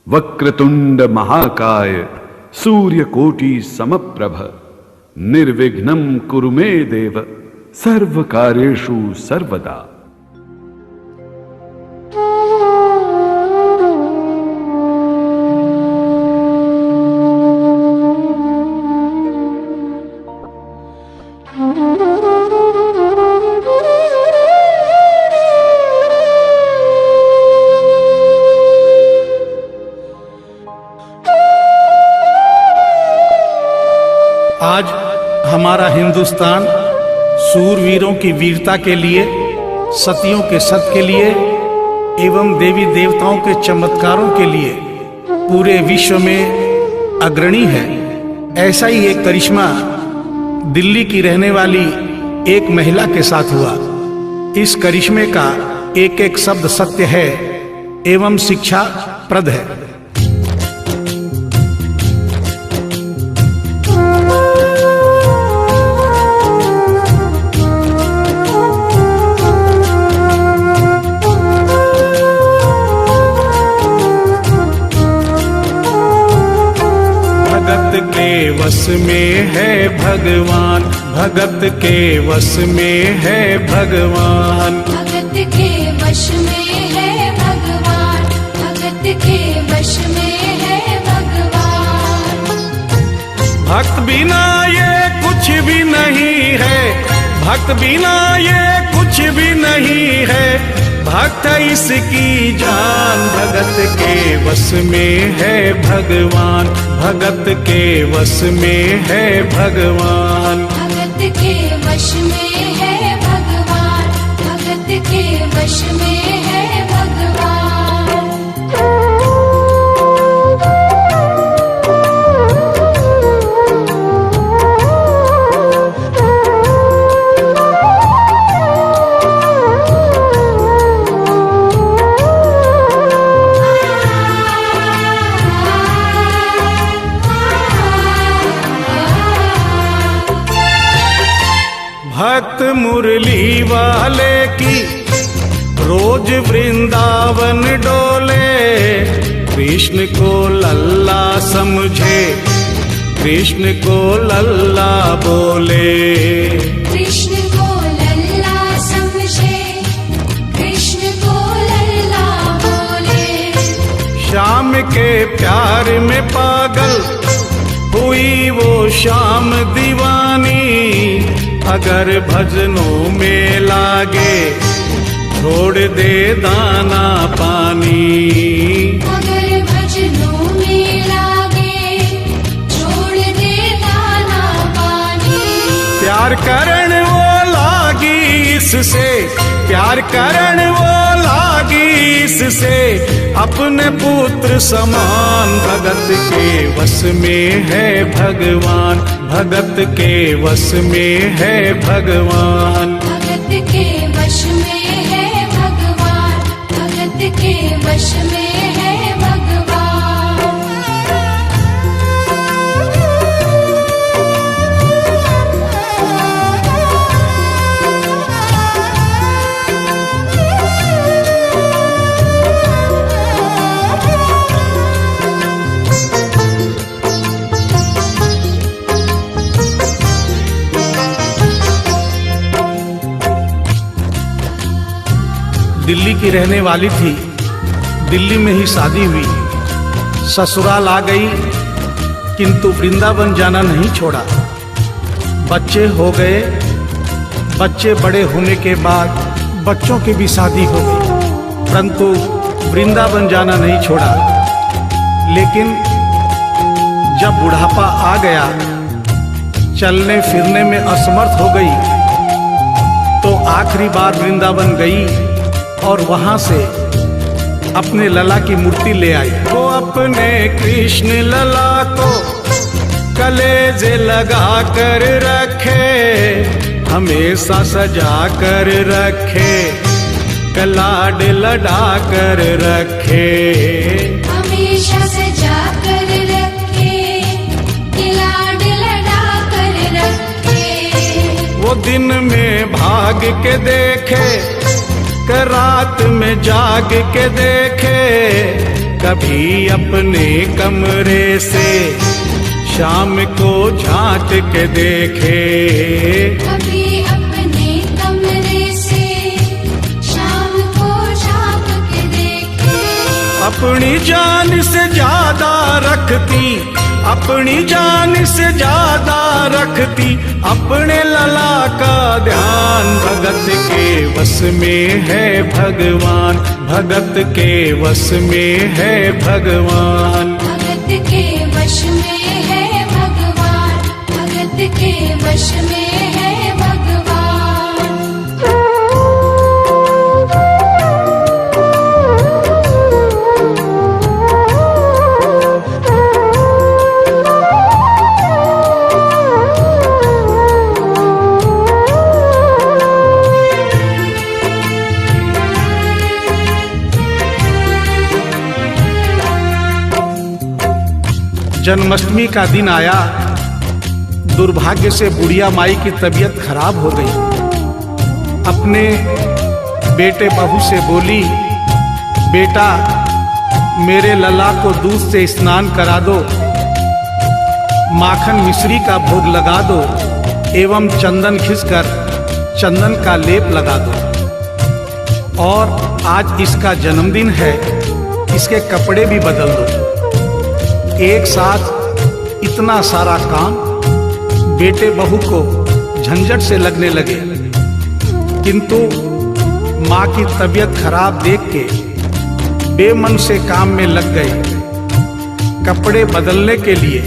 वक्रतुंड महाकाय सूर्यकोटि समप्रभ निर्विघ्नं कुरु मे देव सर्वकार्येषु सर्वदा। आज हमारा हिंदुस्तान सूरवीरों की वीरता के लिए, सतियों के सत के लिए एवं देवी देवताओं के चमत्कारों के लिए पूरे विश्व में अग्रणी है। ऐसा ही एक करिश्मा दिल्ली की रहने वाली एक महिला के साथ हुआ। इस करिश्मे का एक एक शब्द सत्य है एवं शिक्षा प्रद है। भगत के वश में है भगवान, भगत के वश में है भगवान, भगत के वश में है भगवान, भगत के वश में है भगवान। भक्त बिना ये कुछ भी नहीं है, भक्त बिना ये कुछ भी नहीं है, भक्त इसकी जान। भगत के वश में है भगवान, भगत के वश में है भगवान, भगत के वश में है भगवान, भगत के वश में है भगवान। भक्त मुरली वाले की रोज वृंदावन डोले, कृष्ण को लल्ला समझे, कृष्ण को लल्ला बोले, कृष्ण को लल्ला समझे, कृष्ण को लल्ला बोले। श्याम के प्यार में पागल हुई वो श्याम दीवानी, अगर भजनों में लागे छोड़ दे दाना पानी, अगर भजनों में लागे छोड़ दे दाना पानी। प्यार करण वो लागी इससे, प्यार करण वो लागी इससे, अपने पुत्र समान। भगत के वश में है भगवान, भगत के वश में है भगवान, भगत के वश में है भगवान, भगत के वश में है भगवान। दिल्ली की रहने वाली थी, दिल्ली में ही शादी हुई, ससुराल आ गई किंतु वृंदावन जाना नहीं छोड़ा। बच्चे हो गए, बच्चे बड़े होने के बाद बच्चों की भी शादी हो गई, परंतु वृंदावन जाना नहीं छोड़ा। लेकिन जब बुढ़ापा आ गया, चलने फिरने में असमर्थ हो गई, तो आखिरी बार वृंदावन गई और वहां से अपने लला की मूर्ति ले आई। वो अपने कृष्ण लला को कलेजे लगा कर रखे, हमेशा सजा कर रखे, कलाड लड़ा कर रखे, हमेशा सजा कर रखे, कलाड लड़ा कर रखे। वो दिन में भाग के देखे, रात में जाग के देखे, कभी अपने कमरे से शाम को झांक के देखे। कभी अपने कमरे से शाम को झांक के देखे। अपनी जान से ज्यादा रखती, अपनी जान से ज्यादा रखती अपने लला का ध्यान। भगत के वश में है भगवान, भगत के वश में है भगवान। भगत के वश में है भगवान, भगत के वश में है भगवान। जन्माष्टमी का दिन आया। दुर्भाग्य से बुढ़िया माई की तबीयत खराब हो गई। अपने बेटे बहू से बोली, बेटा मेरे लला को दूध से स्नान करा दो, माखन मिश्री का भोग लगा दो एवं चंदन घिसकर चंदन का लेप लगा दो। और आज इसका जन्मदिन है, इसके कपड़े भी बदल दो। एक साथ इतना सारा काम बेटे बहू को झंझट से लगने लगे, किंतु माँ की तबीयत खराब देख के बेमन से काम में लग गए। कपड़े बदलने के लिए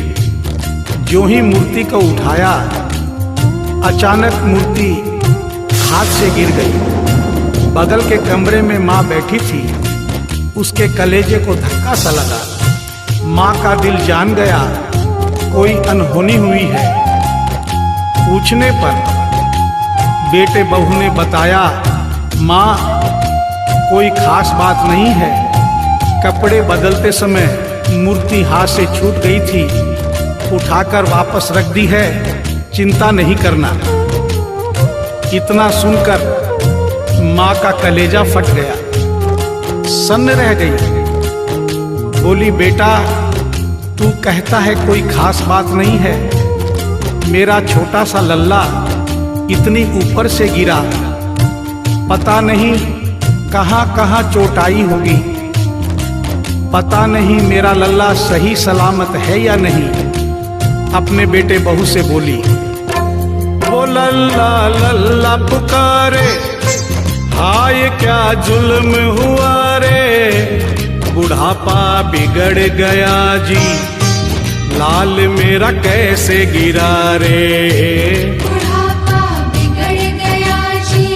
जो ही मूर्ति को उठाया, अचानक मूर्ति हाथ से गिर गई। बगल के कमरे में माँ बैठी थी, उसके कलेजे को धक्का सा लगा। माँ का दिल जान गया कोई अनहोनी हुई है। पूछने पर बेटे बहू ने बताया, माँ कोई खास बात नहीं है, कपड़े बदलते समय मूर्ति हाथ से छूट गई थी, उठाकर वापस रख दी है, चिंता नहीं करना। इतना सुनकर माँ का कलेजा फट गया, सन्न रह गई। बोली, बेटा तू कहता है कोई खास बात नहीं है, मेरा छोटा सा लल्ला इतनी ऊपर से गिरा, पता नहीं कहाँ कहाँ चोट आई होगी, पता नहीं मेरा लल्ला सही सलामत है या नहीं। अपने बेटे बहू से बोली, वो लल्ला लल्ला पुकारे, हाय क्या जुल्म हुआ रे, बुढ़ापा बिगड़ गया जी, लाल मेरा कैसे गिरा रे। बुढ़ापा बिगड़ गया जी,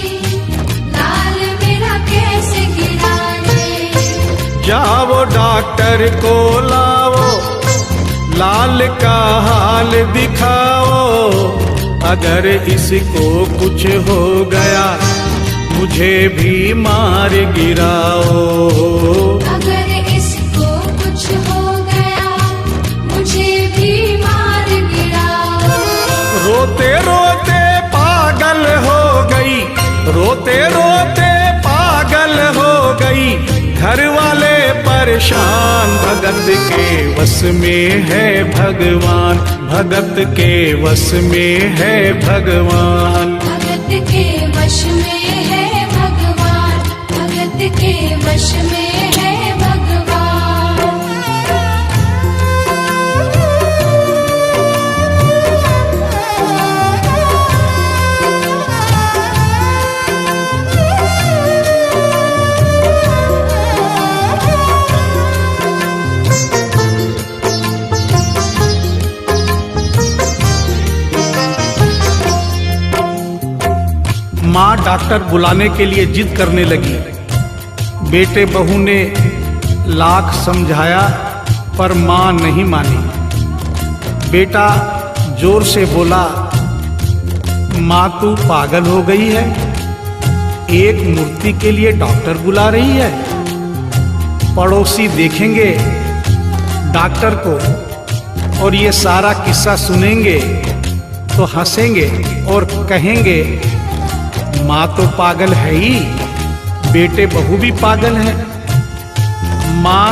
लाल मेरा कैसे गिरा रे। जाओ डॉक्टर को लाओ, लाल का हाल दिखाओ, अगर इसको कुछ हो गया मुझे भी मार गिराओ। अगर इसको कुछ हो गया मुझे भी मार गिराओ। रोते रोते पागल हो गई, रोते रोते पागल हो गई, घर वाले परेशान। भगत के वश में है भगवान, भगत के वश में है भगवान। भगत के वश में है भगवान, भगत के वश में है भगवान। माँ डॉक्टर बुलाने के लिए जिद करने लगी। बेटे बहू ने लाख समझाया पर माँ नहीं मानी। बेटा जोर से बोला, माँ तू पागल हो गई है, एक मूर्ति के लिए डॉक्टर बुला रही है। पड़ोसी देखेंगे डॉक्टर को और ये सारा किस्सा सुनेंगे तो हंसेंगे और कहेंगे माँ तो पागल है ही, बेटे बहू भी पागल है। माँ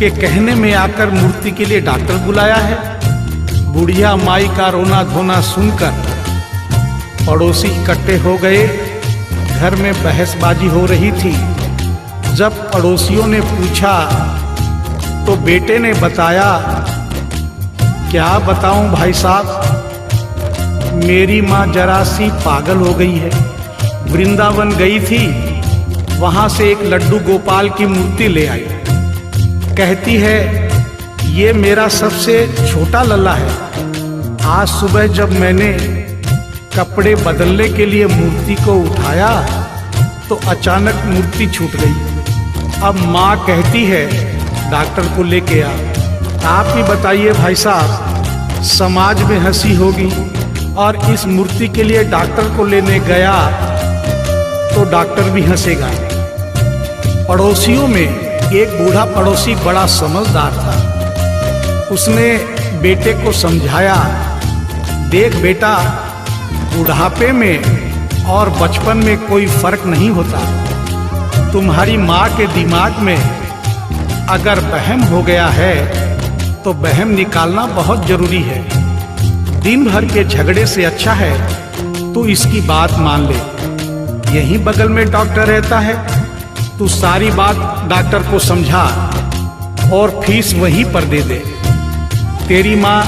के कहने में आकर मूर्ति के लिए डॉक्टर बुलाया है। बुढ़िया माई का रोना धोना सुनकर पड़ोसी इकट्ठे हो गए। घर में बहसबाजी हो रही थी। जब पड़ोसियों ने पूछा तो बेटे ने बताया, क्या बताऊं भाई साहब, मेरी माँ जरा सी पागल हो गई है। वृंदावन गई थी, वहां से एक लड्डू गोपाल की मूर्ति ले आई। कहती है ये मेरा सबसे छोटा लल्ला है। आज सुबह जब मैंने कपड़े बदलने के लिए मूर्ति को उठाया तो अचानक मूर्ति छूट गई। अब माँ कहती है डॉक्टर को लेके आ। आप ही बताइए भाई साहब, समाज में हंसी होगी और इस मूर्ति के लिए डॉक्टर को लेने गया तो डॉक्टर भी हंसेगा। पड़ोसियों में एक बूढ़ा पड़ोसी बड़ा समझदार था। उसने बेटे को समझाया, देख बेटा, बुढ़ापे में और बचपन में कोई फर्क नहीं होता। तुम्हारी माँ के दिमाग में अगर वहम हो गया है तो वहम निकालना बहुत जरूरी है। दिन भर के झगड़े से अच्छा है तू इसकी बात मान ले। यहीं बगल में डॉक्टर रहता है, तू सारी बात डॉक्टर को समझा और फीस वहीं पर दे दे। तेरी माँ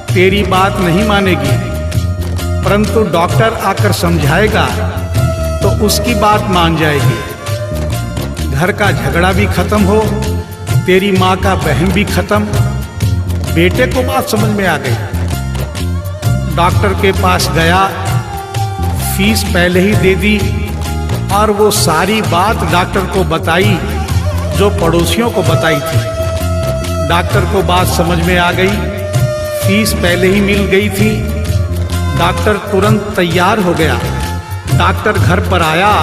तेरी बात नहीं मानेगी, परंतु डॉक्टर आकर समझाएगा तो उसकी बात मान जाएगी। घर का झगड़ा भी खत्म हो, तेरी माँ का बहन भी खत्म। बेटे को बात समझ में आ गई। डॉक्टर के पास गया, फीस पहले ही दे दी और वो सारी बात डॉक्टर को बताई जो पड़ोसियों को बताई थी। डॉक्टर को बात समझ में आ गई, फीस पहले ही मिल गई थी। डॉक्टर तुरंत तैयार हो गया। डॉक्टर घर पर आया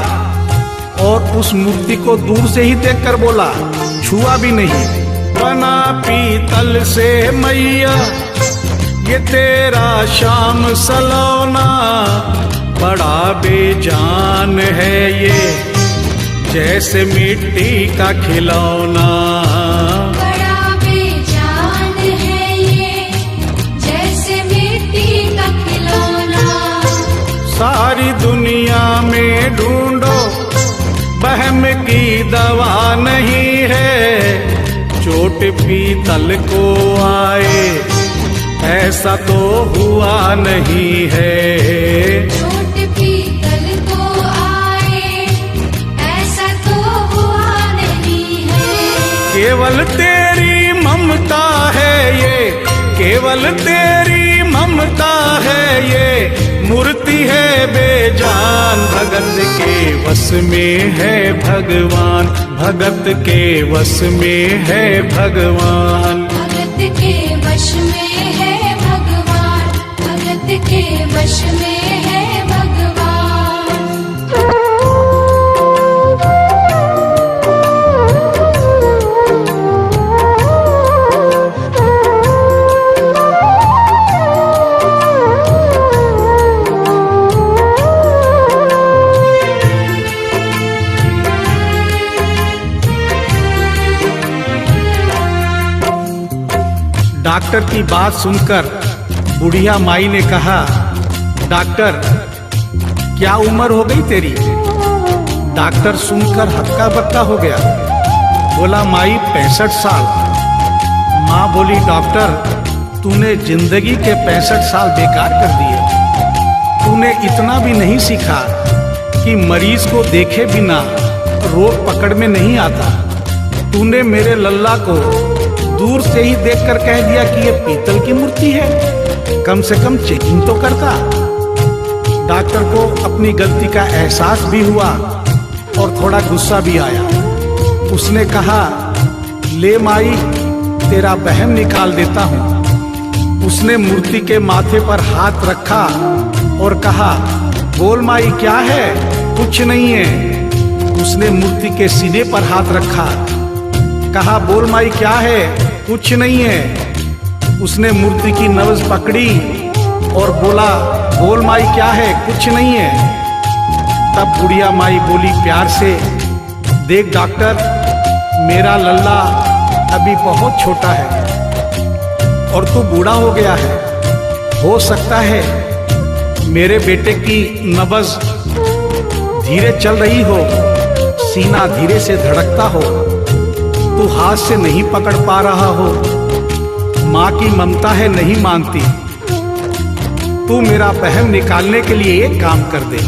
और उस मूर्ति को दूर से ही देखकर बोला, छुआ भी नहीं। बना पीतल से मैया ये तेरा शाम सलोना, बड़ा बेजान है ये जैसे मिट्टी का खिलौना। बड़ा बेजान है ये जैसे मिट्टी का खिलौना। सारी दुनिया में ढूंढो बहम की दवा नहीं है, चोट पीतल को आए ऐसा तो हुआ नहीं है। चोट पीतल को आए ऐसा तो हुआ नहीं है। केवल तेरी ममता है ये, केवल तेरी ममता है ये, मूर्ति है बेजान। भगत के वश में है भगवान, भगत के वश में है भगवान। भगत के वश में है भगवान, भगत के वश में है भगवान। डॉक्टर की बात सुनकर बुढ़िया माई ने कहा, डॉक्टर क्या उम्र हो गई तेरी? डॉक्टर सुनकर हक्का बक्का हो गया। बोला माई 65 साल। माँ बोली डॉक्टर तूने जिंदगी के 65 साल बेकार कर दिए। तूने इतना भी नहीं सीखा कि मरीज को देखे बिना रोग पकड़ में नहीं आता। तूने मेरे लल्ला को दूर से ही देखकर कह दिया कि ये पीतल की मूर्ति है, कम से कम चेकिंग तो करता। डॉक्टर को अपनी गलती का एहसास भी हुआ और थोड़ा गुस्सा भी आया। उसने कहा, ले माई तेरा बहम निकाल देता हूँ। उसने मूर्ति के माथे पर हाथ रखा और कहा, बोल माई क्या है? कुछ नहीं है। उसने मूर्ति के सीने पर हाथ रखा, कहा बोल माई क्या है? कुछ नहीं है। उसने मूर्ति की नब्ज पकड़ी और बोला, बोल माई क्या है? कुछ नहीं है। तब बुढ़िया माई बोली प्यार से, देख डॉक्टर, मेरा लल्ला अभी बहुत छोटा है और तू बूढ़ा हो गया है। हो सकता है मेरे बेटे की नब्ज धीरे चल रही हो, सीना धीरे से धड़कता हो, तू हाथ से नहीं पकड़ पा रहा हो, माँ की ममता है नहीं मानती। तू मेरा वहम निकालने के लिए एक काम कर दे।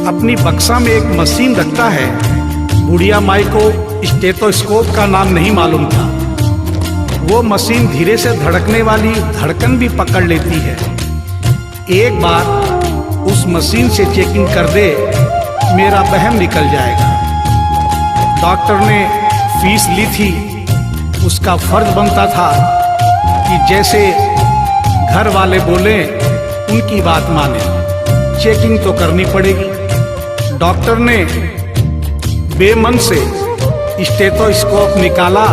अपनी बक्सा में एक मशीन रखता है। बुढ़िया माई को स्टेथोस्कोप का नाम नहीं मालूम था। वो मशीन धीरे से धड़कने वाली धड़कन भी पकड़ लेती है। एक बार उस मशीन से चेकिंग कर दे, मेरा वहम निकल जाएगा। डॉक्टर ने फीस ली थी, उसका फर्ज बनता था कि जैसे घर वाले बोले उनकी बात माने। चेकिंग तो करनी पड़ेगी। डॉक्टर ने बेमन से स्टेथोस्कोप निकाला,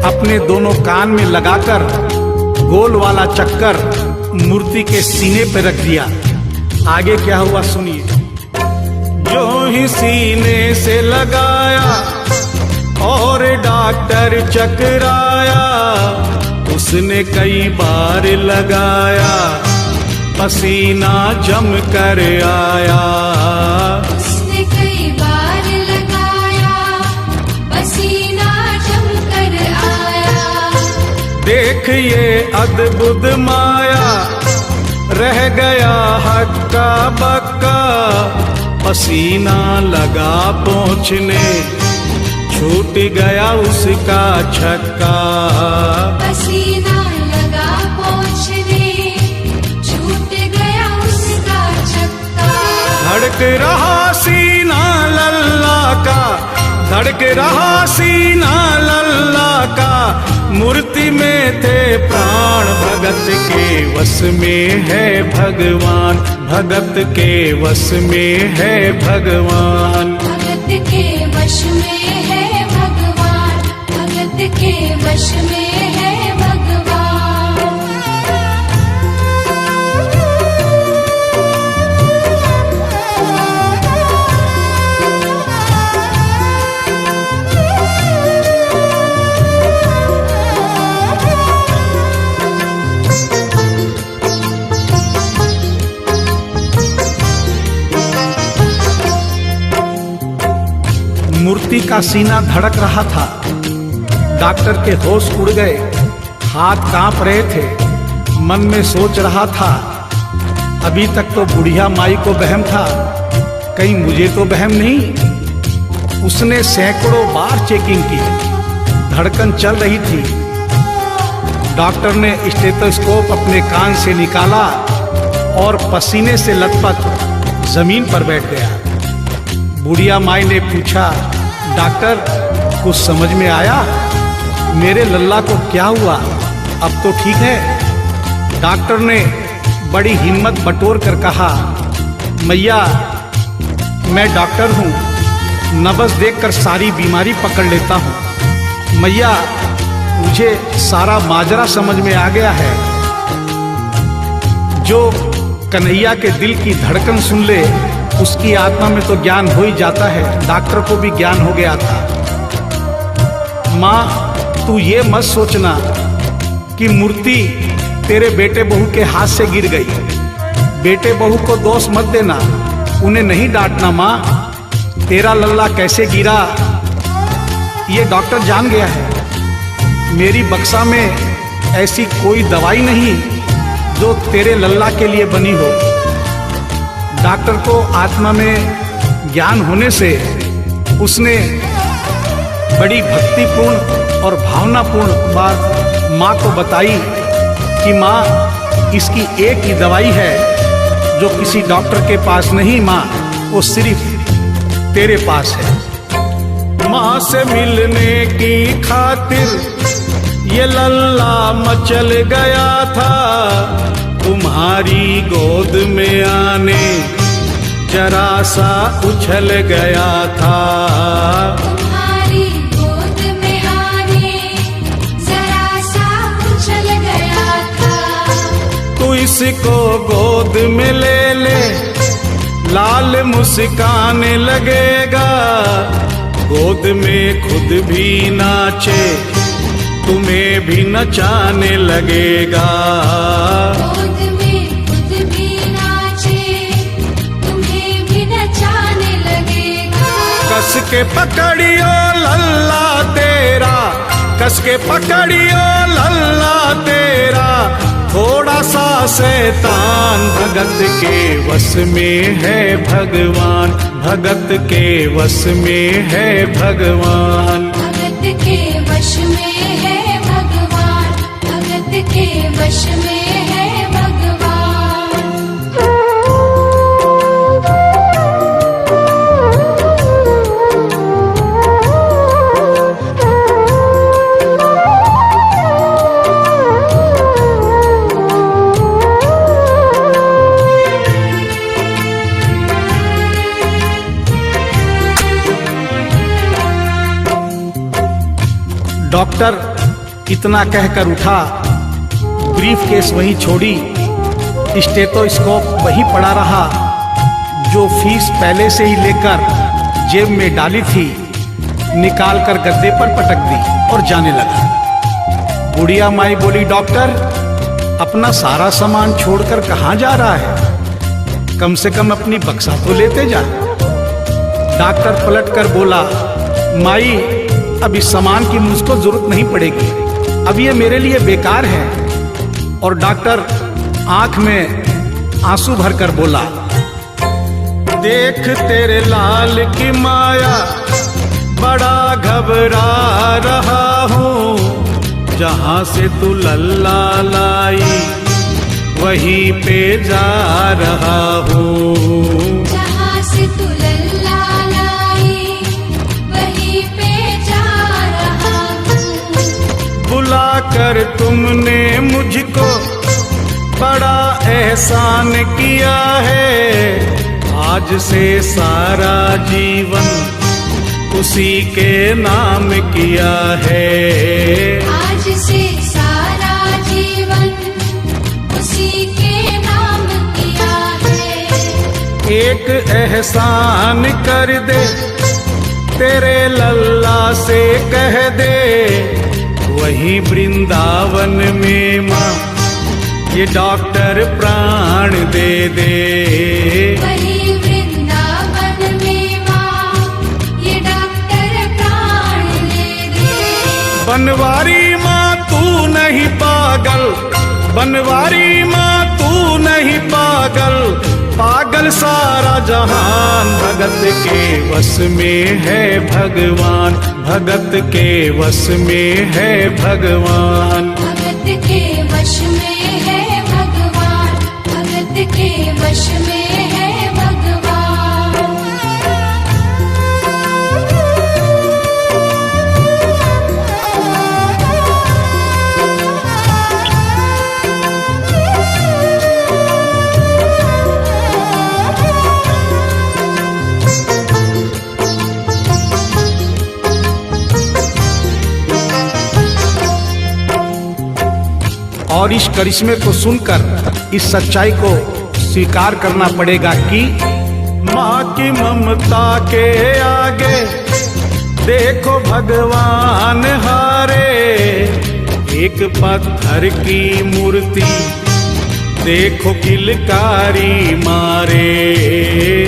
अपने दोनों कान में लगाकर गोल वाला चक्कर मूर्ति के सीने पर रख दिया। आगे क्या हुआ सुनिए। जो ही सीने से लगाया और डॉक्टर चकराया, उसने कई बार लगाया, पसीना जम कर आया। उसने कई बार लगाया, पसीना जम कर आया। देख ये अद्भुत माया, रह गया हक्का बक्का, पसीना लगा पहुँचने, छूट गया उसका छक्का। पसीना लगा पहुँचने, छूट गया उसका छक्का। धड़क रहा सीना लल्ला का, धड़क रहा सीना लल्ला का, मूर्ति में थे प्राण, भगत के वश में है भगवान, भगत के वश में है भगवान। भगत के वश में है भगवान, भगत के वश में है भगवान। मूर्ति का सीना धड़क रहा था। डॉक्टर के होश उड़ गए, हाथ कांप रहे थे। मन में सोच रहा था, अभी तक तो बुढ़िया माई को वहम था, कहीं मुझे तो वहम नहीं। उसने सैकड़ों बार चेकिंग की, धड़कन चल रही थी। डॉक्टर ने स्टेथोस्कोप अपने कान से निकाला और पसीने से लथपथ जमीन पर बैठ गया। बुढ़िया माई ने पूछा, डॉक्टर कुछ समझ में आया? मेरे लल्ला को क्या हुआ? अब तो ठीक है? डॉक्टर ने बड़ी हिम्मत बटोर कर कहा, मैया मैं डॉक्टर हूँ, नब्ज देखकर सारी बीमारी पकड़ लेता हूँ। मैया मुझे सारा माजरा समझ में आ गया है। जो कन्हैया के दिल की धड़कन सुन ले, उसकी आत्मा में तो ज्ञान हो ही जाता है। डॉक्टर को भी ज्ञान हो गया था। माँ तू ये मत सोचना कि मूर्ति तेरे बेटे बहू के हाथ से गिर गई। बेटे बहू को दोष मत देना, उन्हें नहीं डांटना। माँ तेरा लल्ला कैसे गिरा ये डॉक्टर जान गया है। मेरी बक्सा में ऐसी कोई दवाई नहीं जो तेरे लल्ला के लिए बनी हो। डॉक्टर को आत्मा में ज्ञान होने से उसने बड़ी भक्तिपूर्ण और भावनापूर्ण बात माँ को बताई कि माँ इसकी एक ही दवाई है जो किसी डॉक्टर के पास नहीं, माँ वो सिर्फ तेरे पास है। माँ से मिलने की खातिर ये लल्ला मचल गया था, तुम्हारी गोद में आने जरा सा उछल गया था। तुम्हारी गोद में आने जरा सा उछल गया था। तू इसको गोद में ले ले, लाल मुस्काने लगेगा, गोद में खुद भी नाचे तुम्हें भी नचाने लगेगा। गोद में खुद भी नाचे तुम्हें भी नचाने लगेगा। कस के पकड़ियो लल्ला तेरा, कस के पकड़ियो लल्ला तेरा, थोड़ा सा शैतान भगत के वश में है भगवान, भगत के वश में है भगवान। भगत के वश में है भगवान, भगत के वश में है भगवान। डॉक्टर इतना कहकर उठा, ब्रीफ केस वहीं छोड़ी, स्टेथोस्कोप वहीं पड़ा रहा जो फीस पहले से ही लेकर जेब में डाली थी, निकाल कर गद्दे पर पटक दी और जाने लगा। बुढ़िया माई बोली, डॉक्टर अपना सारा सामान छोड़कर कहाँ जा रहा है, कम से कम अपनी बक्सा तो लेते जा। डॉक्टर पलट कर बोला, माई अब इस सामान की मुझको जरूरत नहीं पड़ेगी, अब ये मेरे लिए बेकार है। और डॉक्टर आंख में आंसू भरकर बोला, देख तेरे लाल की माया, बड़ा घबरा रहा हूँ, जहां से तू लल्ला लाई वहीं पे जा रहा हूँ। जहाँ से तू लल्ला लाई वहीं पे जा रहा हूँ। बुलाकर तुमने मुझको बड़ा एहसान किया है, आज से सारा जीवन उसी के नाम किया है। आज से सारा जीवन उसी के नाम किया है। एक एहसान कर दे, तेरे लल्ला से कह दे, वही वृंदावन में माँ ये डॉक्टर प्राण दे दे। वही वृंदावन में माँ ये डॉक्टर प्राण दे दे। बनवारी माँ तू नहीं पागल, बनवारी माँ तू नहीं पागल, पागल सारा जहान, भगत के वश में है भगवान, भगत के वश में है भगवान। भगत के वश में है भगवान, भगत के वश में है भगवान। और इस करिश्मे को सुनकर इस सच्चाई को स्वीकार करना पड़ेगा कि माँ की ममता के आगे देखो भगवान हारे। एक पत्थर की मूर्ति देखो किलकारी मारे।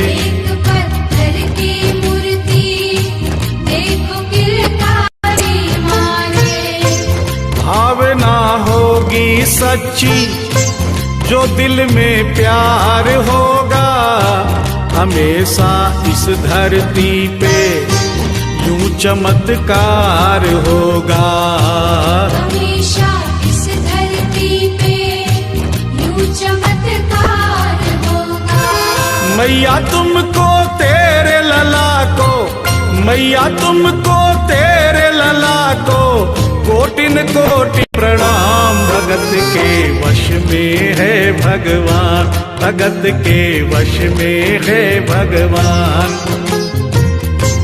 एक पत्थर की मूर्ति देखो किलकारी मारे। भावना होगी सच्ची जो दिल में प्यार होगा, हमेशा इस धरती पे यूं चमत्कार होगा। हमेशा इस धरती पे यूं चमत्कार होगा। मैया तुमको तेरे लला को, मैया तुमको तेरे लला को कोटिन कोटि प्रणाम। भगत के वश में है भगवान, भगत के वश में है भगवान।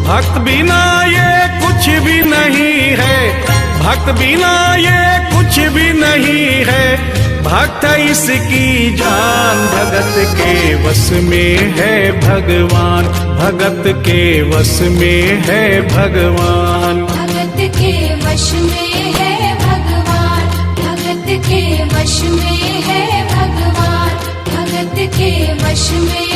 भक्त बिना ये कुछ भी नहीं है, भक्त बिना ये कुछ कुछ भी नहीं है भक्त इसकी जान। भगत के वश में है भगवान, भगत के वश में है भगवान। भगत के वश में है भगवान, भगत के वश में है भगवान, भगत के वश में